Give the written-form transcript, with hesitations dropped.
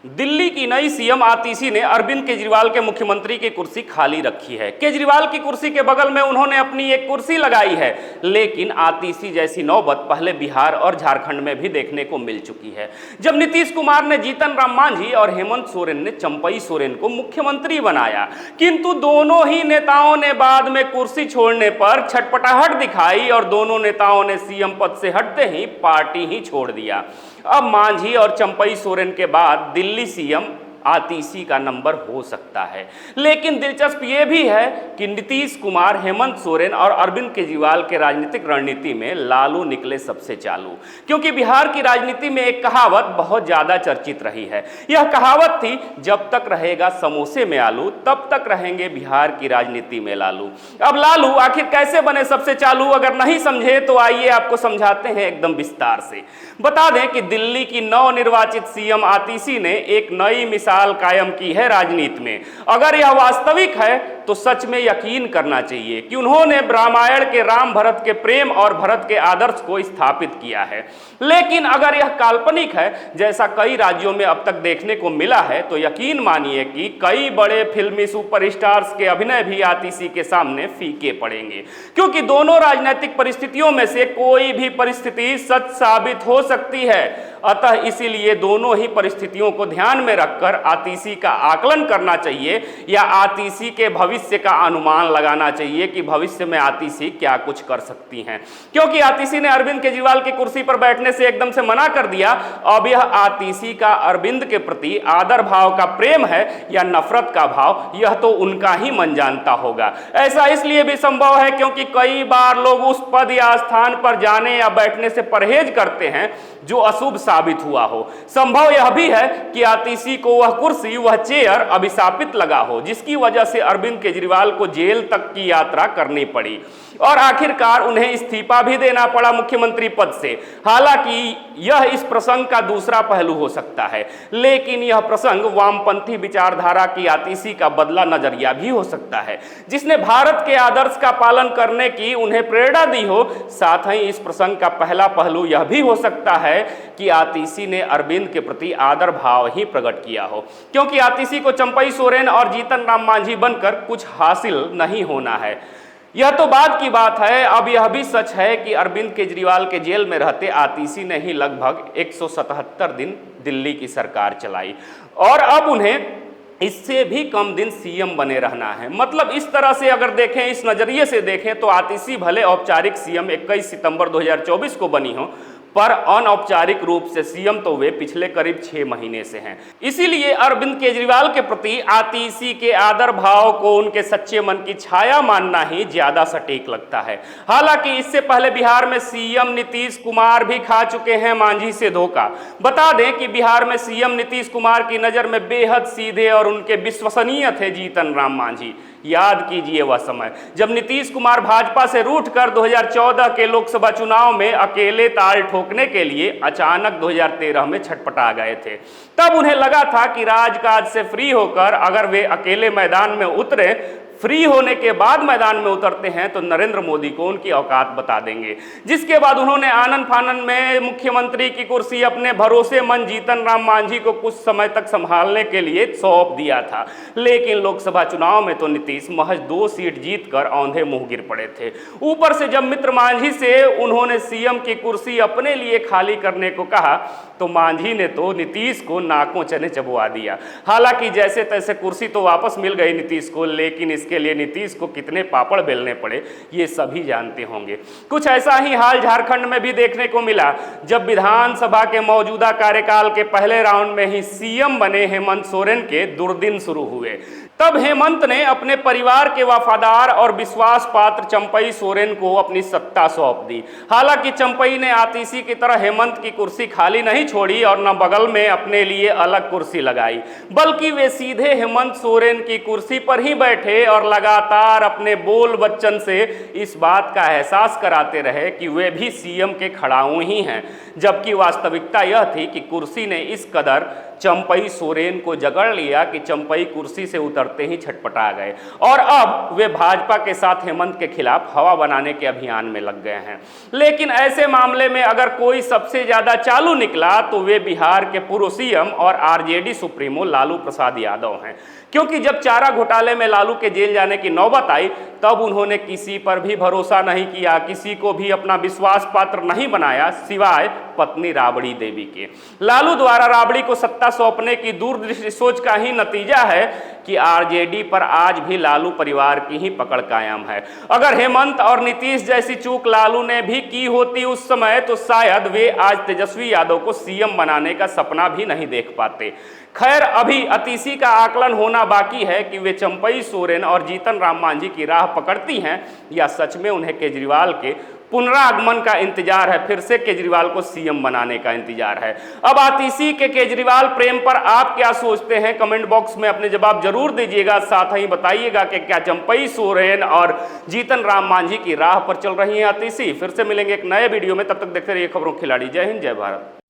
दिल्ली की नई सीएम आतिशी ने अरविंद केजरीवाल के मुख्यमंत्री की कुर्सी खाली रखी है। केजरीवाल की कुर्सी के बगल में उन्होंने अपनी एक कुर्सी लगाई है, लेकिन आतिशी जैसी नौबत पहले बिहार और झारखंड में भी देखने को मिल चुकी है। जब नीतीश कुमार ने जीतन राम मांझी और हेमंत सोरेन ने चंपई सोरेन को मुख्यमंत्री बनाया, किंतु दोनों ही नेताओं ने बाद में कुर्सी छोड़ने पर छटपटाहट दिखाई और दोनों नेताओं ने सीएम पद से हटते ही पार्टी ही छोड़ दिया। अब मांझी और चंपई सोरेन के बाद दिल्ली सीएम आतिशी का नंबर हो सकता है। लेकिन दिलचस्प यह भी है कि नीतीश कुमार, हेमंत सोरेन और अरविंद केजरीवाल के राजनीतिक रणनीति में लालू निकले सबसे चालू, क्योंकि बिहार की राजनीति में एक कहावत बहुत ज्यादा चर्चित रही है। यह कहावत थी, जब तक रहेगा समोसे में आलू तब तक रहेंगे बिहार की राजनीति में लालू। अब लालू आखिर कैसे बने सबसे चालू, अगर नहीं समझे तो आइए आपको समझाते हैं एकदम विस्तार से। बता दें कि दिल्ली की नवनिर्वाचित सीएम आतिशी ने एक नई मिसाल कायम की है राजनीति में। अगर यह वास्तविक है तो सच में यकीन करना चाहिए कि उन्होंने रामायण के राम भरत के प्रेम और भरत के आदर्श को स्थापित किया है। लेकिन अगर यह काल्पनिक है, जैसा कई राज्यों में अब तक देखने को मिला है, तो यकीन मानिए कि कई बड़े फिल्मी सुपरस्टार्स के अभिनय भी आतिशी के सामने फीके पड़ेंगे, क्योंकि दोनों राजनीतिक परिस्थितियों में से कोई भी परिस्थिति सच साबित हो सकती है। अतः इसीलिए दोनों ही परिस्थितियों को ध्यान में रखकर आतिशी का आकलन करना चाहिए या आतिशी के भविष्य का अनुमान लगाना चाहिए कि भविष्य में आतिशी क्या कुछ कर सकती हैं। क्योंकि आतिशी ने अरविंद केजरीवाल की कुर्सी पर बैठने से एकदम से मना कर दिया। अब यह आतिशी का अरविंद के प्रति आदर भाव का प्रेम है या नफरत का भाव, यह तो उनका ही मन जानता होगा। ऐसा इसलिए भी संभव है क्योंकि कई बार लोग उस पद या स्थान पर जाने या बैठने से परहेज करते हैं जो अशुभ साबित हुआ हो। संभव यह भी है कि आतिशी को वह कुर्सी, वह चेयर अभिशापित लगा हो, जिसकी वजह से अरविंद केजरीवाल को जेल तक की यात्रा करनी पड़ी और आखिरकार उन्हें इस्तीफा भी देना पड़ा मुख्यमंत्री पद से। हालांकि यह इस प्रसंग का दूसरा पहलू हो सकता है, लेकिन यह प्रसंग वामपंथी विचारधारा की आतिशी का बदला नजरिया भी हो सकता है, जिसने भारत के आदर्श का पालन करने की उन्हें प्रेरणा दी हो। साथ ही इस प्रसंग का पहला पहलू यह भी हो सकता है कि आतिशी ने अरविंद के प्रति आदर भाव ही प्रकट किया हो, क्योंकि आतिशी को चंपई सोरेन और जीतन राम मांझी बनकर कुछ हासिल नहीं होना है। यह तो बाद की बात है। अब यह भी सच है कि अरविंद केजरीवाल के जेल में रहते आतिशी ने ही लगभग 177 दिन दिल्ली की सरकार चलाई और अब उन्हें इससे भी कम दिन सीएम बने रहना है। मतलब इस तरह से अगर देखें, इस नजरिए से देखें तो आतिशी भले औपचारिक सीएम 21 सितंबर 2024 को बनी हो, पर अनौपचारिक रूप से सीएम तो वे पिछले करीब 6 महीने से हैं। इसीलिए अरविंद केजरीवाल के प्रति आतिशी के आदर भाव को उनके सच्चे मन की छाया मानना ही ज्यादा सटीक लगता है। हालांकि इससे पहले बिहार में सीएम नीतीश कुमार भी खा चुके हैं मांझी से धोखा। बता दें कि बिहार में सीएम नीतीश कुमार की नजर में बेहद सीधे और उनके विश्वसनीय थे जीतन राम मांझी। याद कीजिए वह समय जब नीतीश कुमार भाजपा से रूठकर 2014 के लोकसभा चुनाव में अकेले ताल ठोकने के लिए अचानक 2013 में छटपटा गए थे। तब उन्हें लगा था कि राजकाज से फ्री होकर अगर वे अकेले मैदान में उतरे, फ्री होने के बाद मैदान में उतरते हैं तो नरेंद्र मोदी को उनकी औकात बता देंगे। जिसके बाद उन्होंने आनन फानन में मुख्यमंत्री की कुर्सी अपने भरोसेमंद जीतन राम मांझी को कुछ समय तक संभालने के लिए सौंप दिया था। लेकिन लोकसभा चुनाव में तो नीतीश महज 2 सीट जीतकर औंधे मुंह गिर पड़े थे। ऊपर से जब मित्र मांझी से उन्होंने सीएम की कुर्सी अपने लिए खाली करने को कहा तो मांझी ने तो नीतीश को नाकों चने चबवा दिया। हालांकि जैसे तैसे कुर्सी तो वापस मिल गई नीतीश को, लेकिन इसके लिए नीतीश को कितने पापड़ बेलने पड़े ये सभी जानते होंगे। कुछ ऐसा ही हाल झारखंड में भी देखने को मिला, जब विधानसभा के मौजूदा कार्यकाल के पहले राउंड में ही सीएम बने हेमंत सोरेन के दुर्दिन शुरू हुए। तब हेमंत ने अपने परिवार के वफादार और विश्वास पात्र चंपई सोरेन को अपनी सत्ता सौंप दी। हालांकि चंपई ने आतिशी की तरह हेमंत की कुर्सी खाली नहीं छोड़ी और न बगल में अपने लिए अलग कुर्सी लगाई, बल्कि वे सीधे हेमंत सोरेन की कुर्सी पर ही बैठे और लगातार अपने बोल बच्चन से इस बात का एहसास कराते रहे कि वे भी सीएम के खड़ाऊ ही हैं। जबकि वास्तविकता यह थी कि कुर्सी ने इस कदर चंपई सोरेन को जकड़ लिया कि चंपई कुर्सी से उतरते ही छटपटा गए और अब वे भाजपा के साथ हेमंत के खिलाफ हवा बनाने के अभियान में लग गए हैं। लेकिन ऐसे मामले में अगर कोई सबसे ज्यादा चालू निकला तो वे बिहार के पूर्व सीएम और आरजेडी सुप्रीमो लालू प्रसाद यादव हैं, क्योंकि जब चारा घोटाले में लालू के जेल जाने की नौबत आई तब उन्होंने किसी पर भी भरोसा नहीं किया, किसी को भी अपना विश्वास पात्र नहीं बनाया सिवाय पत्नी राबड़ी देवी के। लालू द्वारा राबड़ी को सत्ता सौंपने की दूरदृष्टि सोच का ही नतीजा है कि आरजेडी पर आज भी लालू परिवार की ही पकड़ कायम है। अगर हेमंत और नीतीश जैसी चूक लालू ने भी की होती उस समय तो शायद वे आज तेजस्वी यादव को सीएम बनाने का सपना भी नहीं देख पाते। खैर, अभी अतीसी का आकलन होना बाकी है कि वे चंपई सोरेन और जीतन राम मांझी की राह पकड़ती हैं या सच में उन्हें केजरीवाल के पुनरागमन का इंतजार है, फिर से केजरीवाल को सीएम बनाने का इंतजार है। अब आतीसी के केजरीवाल प्रेम पर आप क्या सोचते हैं? कमेंट बॉक्स में अपने जवाब जरूर दीजिएगा। साथ ही बताइएगा कि क्या चंपई सोरेन और जीतन राम मांझी की राह पर चल रही हैं आतीसी? फिर से मिलेंगे एक नए वीडियो में, तब तक देखते रहिए खबरों खिलाड़ी। जय हिंद, जय भारत।